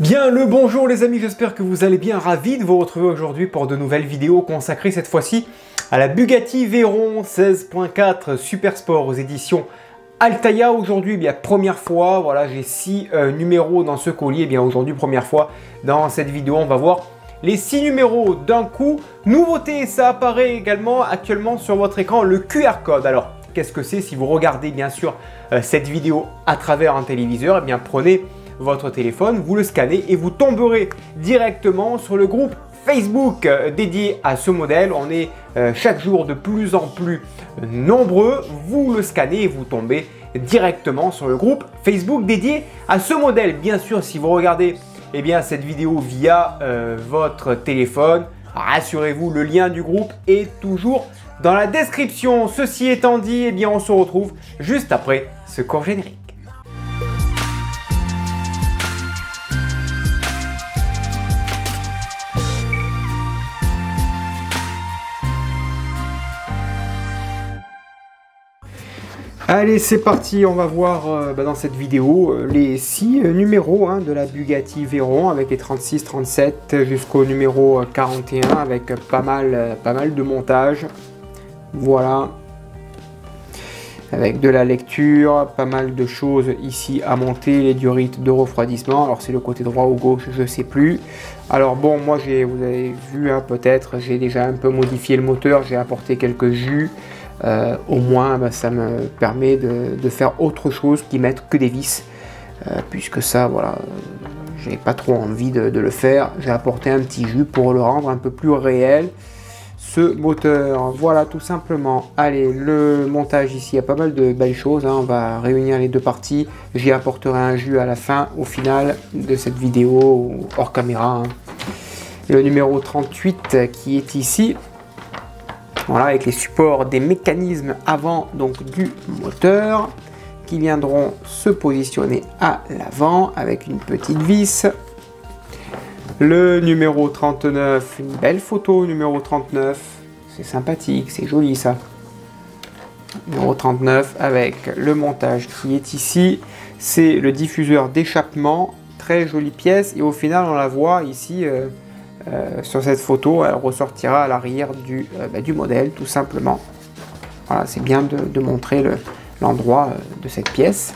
Bien le bonjour les amis, j'espère que vous allez bien, ravi de vous retrouver aujourd'hui pour de nouvelles vidéos consacrées cette fois-ci à la Bugatti Veyron 16.4 Super Sport aux éditions Altaïa. Aujourd'hui, bien première fois, voilà, j'ai 6 numéros dans ce colis. Et bien aujourd'hui, première fois dans cette vidéo, on va voir les 6 numéros d'un coup. Nouveauté, ça apparaît également actuellement sur votre écran, le QR code. Alors, qu'est-ce que c'est? Si vous regardez bien sûr cette vidéo à travers un téléviseur, et bien prenez votre téléphone, vous le scannez et vous tomberez directement sur le groupe Facebook dédié à ce modèle. On est chaque jour de plus en plus nombreux. Vous le scannez et vous tombez directement sur le groupe Facebook dédié à ce modèle. Bien sûr, si vous regardez cette vidéo via votre téléphone, rassurez-vous, le lien du groupe est toujours dans la description. Ceci étant dit, on se retrouve juste après ce court générique. Allez, c'est parti, on va voir dans cette vidéo les 6 numéros de la Bugatti Veyron avec les 36, 37 jusqu'au numéro 41 avec pas mal de montage. Voilà, avec de la lecture, pas mal de choses ici à monter, les diorites de refroidissement. Alors c'est le côté droit ou gauche, je sais plus. Alors bon, moi vous avez vu peut-être, j'ai déjà un peu modifié le moteur, j'ai apporté quelques jus. Au moins ça me permet de faire autre chose qu'y mettre que des vis, puisque ça voilà, j'ai pas trop envie de le faire. J'ai apporté un petit jus pour le rendre un peu plus réel, ce moteur. Voilà, tout simplement. Allez, le montage ici, il y a pas mal de belles choses, on va réunir les deux parties. J'y apporterai un jus à la fin, au final de cette vidéo, hors caméra. Le numéro 38 qui est ici. Voilà, avec les supports des mécanismes avant donc du moteur qui viendront se positionner à l'avant avec une petite vis. Le numéro 39, une belle photo numéro 39, c'est sympathique, c'est joli ça. Numéro 39 avec le montage qui est ici, c'est le diffuseur d'échappement, très jolie pièce et au final on la voit ici. Sur cette photo, elle ressortira à l'arrière du modèle, tout simplement. Voilà, c'est bien de montrer l'endroit de cette pièce.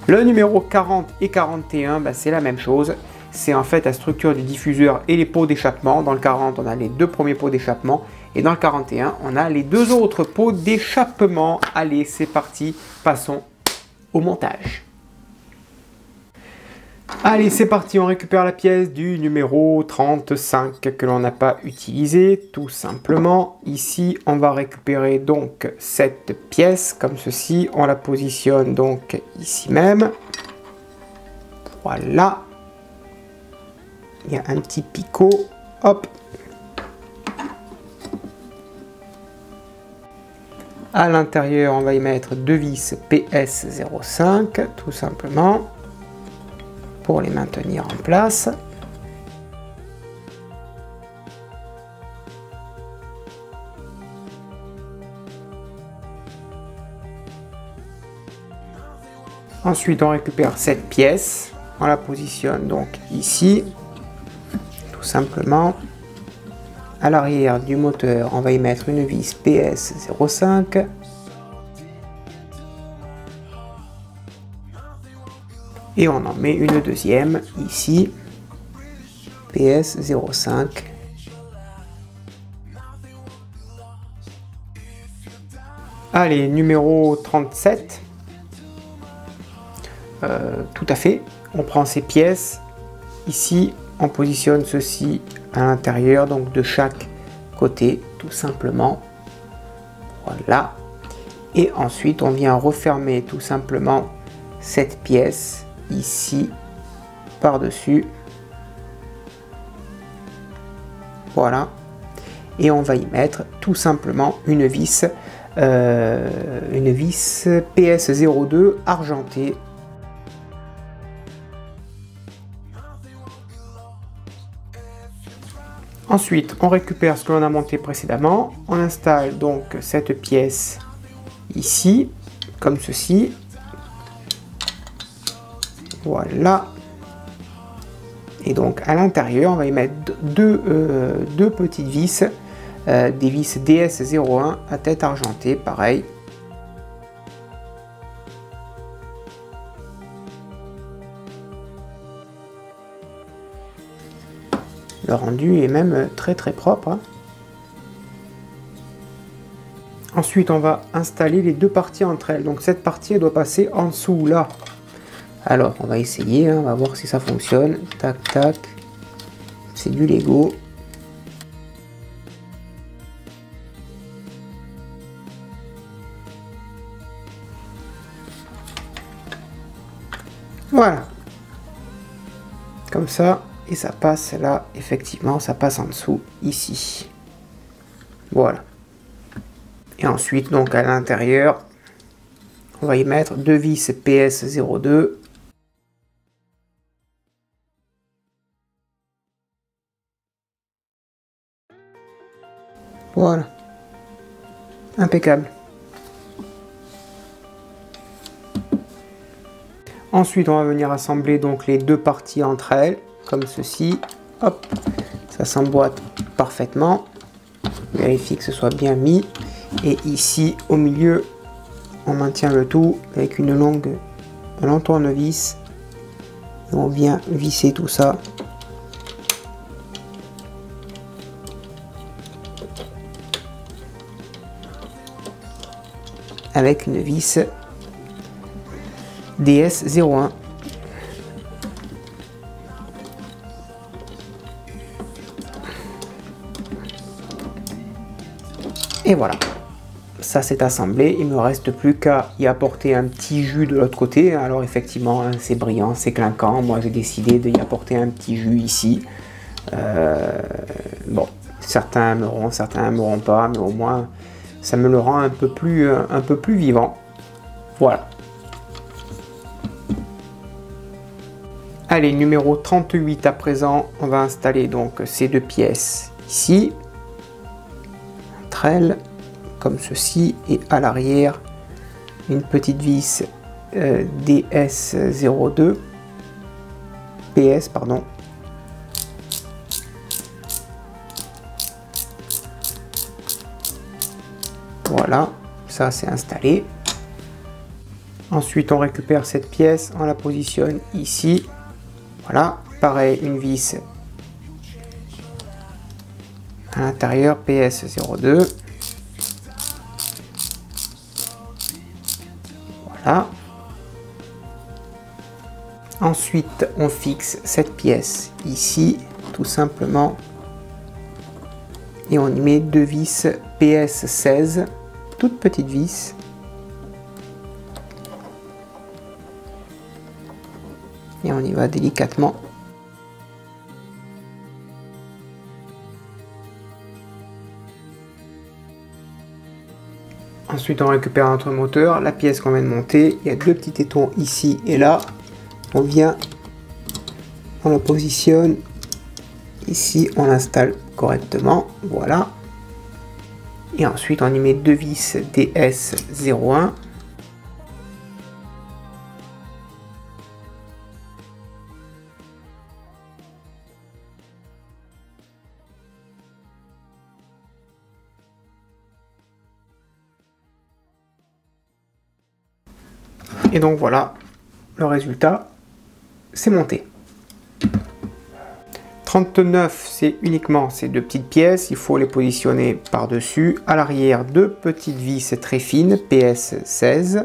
Le numéro 40 et 41, c'est la même chose. C'est en fait la structure du diffuseur et les pots d'échappement. Dans le 40, on a les deux premiers pots d'échappement. Et dans le 41, on a les deux autres pots d'échappement. Allez, c'est parti, passons au montage. Allez, c'est parti, on récupère la pièce du numéro 35 que l'on n'a pas utilisé, tout simplement. Ici, on va récupérer donc cette pièce comme ceci. On la positionne donc ici même. Voilà. Il y a un petit picot. Hop. À l'intérieur, on va y mettre deux vis PS05, tout simplement, pour les maintenir en place. Ensuite, on récupère cette pièce, on la positionne donc ici, tout simplement. À l'arrière du moteur, on va y mettre une vis PS05. Et on en met une deuxième ici, PS05. Allez, numéro 37. Tout à fait. On prend ces pièces. Ici, on positionne ceci à l'intérieur, donc de chaque côté, tout simplement. Voilà. Et ensuite, on vient refermer tout simplement cette pièce ici par-dessus. Voilà, et on va y mettre tout simplement une vis PS02 argentée. Ensuite, on récupère ce que l'on a monté précédemment. On installe donc cette pièce ici, comme ceci. Voilà. Et donc à l'intérieur, on va y mettre deux petites vis, des vis DS01 à tête argentée, pareil. Le rendu est même très propre, hein. Ensuite, on va installer les deux parties entre elles. Donc cette partie, elle doit passer en dessous, là. Alors, on va essayer, hein, on va voir si ça fonctionne. Tac, tac. C'est du Lego. Voilà. Comme ça, et ça passe là, effectivement, ça passe en dessous, ici. Voilà. Et ensuite, donc à l'intérieur, on va y mettre deux vis PS02. Voilà. Impeccable. Ensuite, on va venir assembler donc les deux parties entre elles, comme ceci. Hop, ça s'emboîte parfaitement. Vérifie que ce soit bien mis. Et ici, au milieu, on maintient le tout avec un long tournevis. Et on vient visser tout ça. Avec une vis DS01. Et voilà, ça c'est assemblé. Il me reste plus qu'à y apporter un petit jus de l'autre côté. Alors effectivement, hein, c'est brillant, c'est clinquant. Moi j'ai décidé d'y apporter un petit jus ici. Bon, certains aimeront, certains n'aimeront pas, mais au moins ça me le rend un peu plus vivant. Voilà. Allez, numéro 38 à présent, on va installer donc ces deux pièces ici, entre elles, comme ceci, et à l'arrière, une petite vis DS02, PS, pardon. Voilà, ça c'est installé. Ensuite, on récupère cette pièce, on la positionne ici. Voilà, pareil, une vis à l'intérieur, PS02. Voilà. Ensuite, on fixe cette pièce ici, tout simplement. Et on y met deux vis PS16, toutes petites vis. Et on y va délicatement. Ensuite, on récupère notre moteur, la pièce qu'on vient de monter. Il y a deux petits tétons ici et là. On vient, on la positionne ici, on l'installe correctement. Voilà. Et ensuite, on y met deux vis DS01. Et donc voilà, le résultat, c'est monté. 39, c'est uniquement ces deux petites pièces, il faut les positionner par-dessus. À l'arrière, deux petites vis très fines, PS16.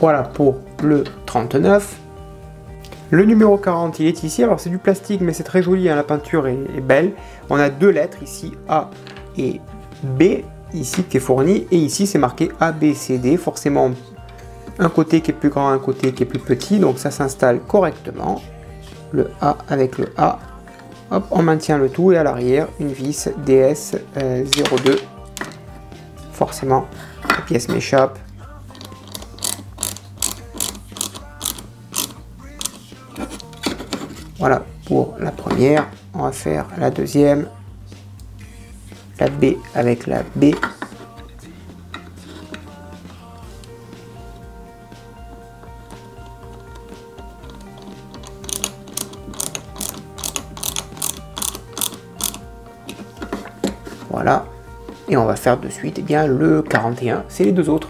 Voilà pour le 39. Le numéro 40, il est ici. Alors c'est du plastique, mais c'est très joli, hein, la peinture est belle. On a deux lettres ici, A et B, ici qui est fourni. Et ici c'est marqué A, B, C, D. Forcément, un côté qui est plus grand, un côté qui est plus petit. Donc ça s'installe correctement. Le A avec le A. Hop, on maintient le tout. Et à l'arrière, une vis DS02. Forcément, la pièce m'échappe. Voilà pour la première, on va faire la deuxième. la B avec la B. Voilà. Et on va faire de suite le 41. C'est les deux autres.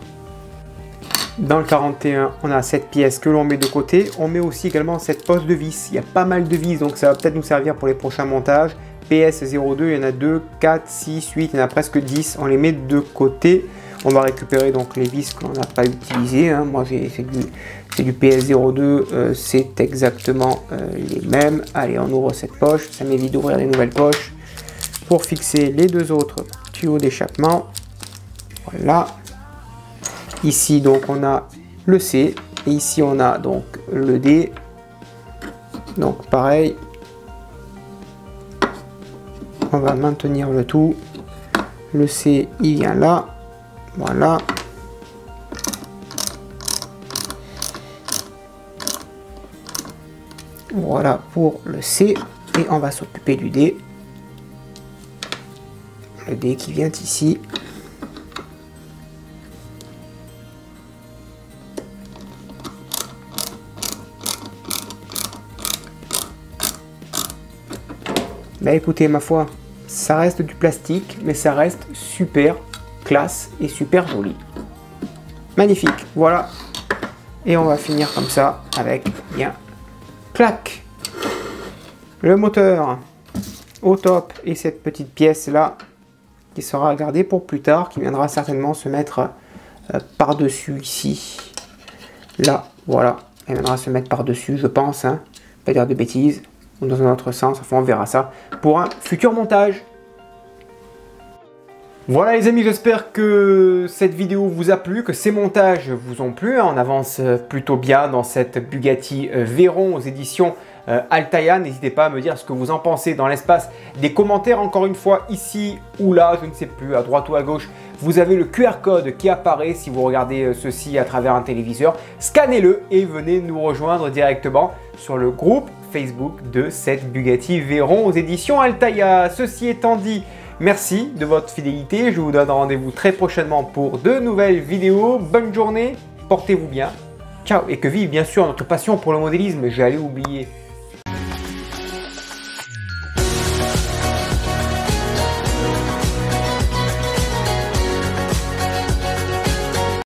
Dans le 41, on a cette pièce que l'on met de côté. On met aussi également cette poste de vis. Il y a pas mal de vis, donc ça va peut-être nous servir pour les prochains montages. PS02, il y en a 2, 4, 6, 8, il y en a presque 10. On les met de côté. On va récupérer donc les vis que l'on n'a pas utilisées. Hein. Moi, c'est du PS02, c'est exactement les mêmes. Allez, on ouvre cette poche. Ça m'évite d'ouvrir des nouvelles poches. Pour fixer les deux autres tuyaux d'échappement. Voilà. Ici, donc, on a le C. Et ici, on a donc le D. Donc, pareil. On va maintenir le tout. Le C, il vient là. Voilà. Voilà pour le C. Et on va s'occuper du D. Le D qui vient ici. Bah écoutez, ma foi, ça reste du plastique, mais ça reste super classe et super joli. Magnifique, voilà. Et on va finir comme ça avec bien clac. Le moteur au top et cette petite pièce là qui sera gardée pour plus tard, qui viendra certainement se mettre par-dessus ici. Là, voilà. Elle viendra se mettre par-dessus, je pense. Hein. Pas dire de bêtises. Ou dans un autre sens, enfin on verra ça pour un futur montage. Voilà les amis, j'espère que cette vidéo vous a plu, que ces montages vous ont plu. On avance plutôt bien dans cette Bugatti Veyron aux éditions Altaïa. N'hésitez pas à me dire ce que vous en pensez dans l'espace des commentaires. Encore une fois, ici ou là, je ne sais plus, à droite ou à gauche, vous avez le QR code qui apparaît si vous regardez ceci à travers un téléviseur. Scannez-le et venez nous rejoindre directement sur le groupe Facebook de cette Bugatti Veyron aux éditions Altaïa. Ceci étant dit, merci de votre fidélité. Je vous donne rendez-vous très prochainement pour de nouvelles vidéos. Bonne journée, portez-vous bien. Ciao, et que vive bien sûr notre passion pour le modélisme, j'allais oublier.